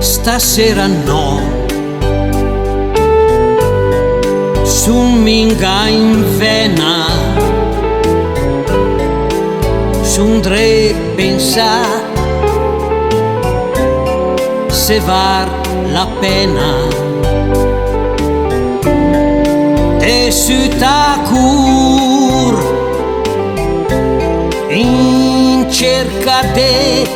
Stasera no, su minga in vena, su dre pensa se var la pena de su ta cur in cerca de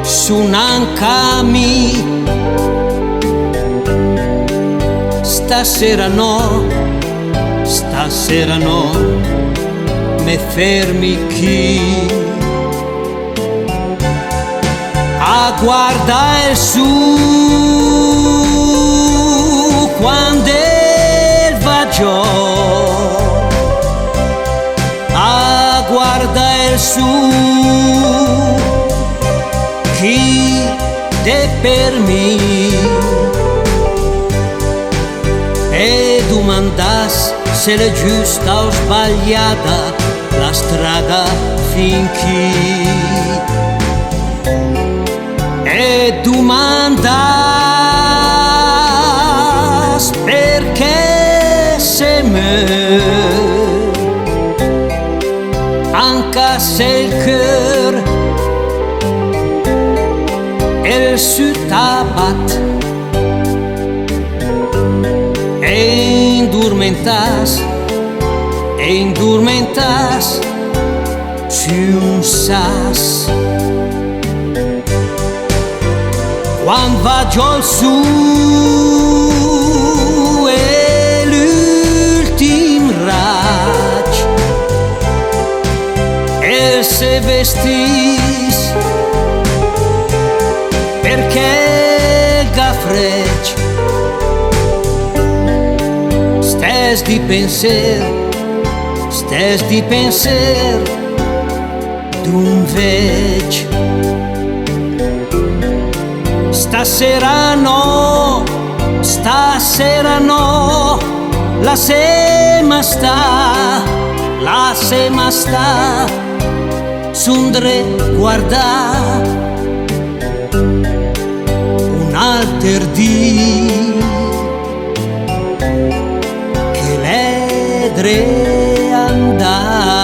su nancami. Stasera no, me fermi chi a guarda il su quando il va giù, a guarda il su chi de per me e domandas se è giusta o sbagliata la strada finché e domandas perché se me anche se il cœur el su tabat e indurmentas su un sas quando va giù su e l'ultim raggio e se vestis perché gaffreccio stes di penser d'un vec stasera no, la sema sta sundre guarda un alter dì che ledre andà.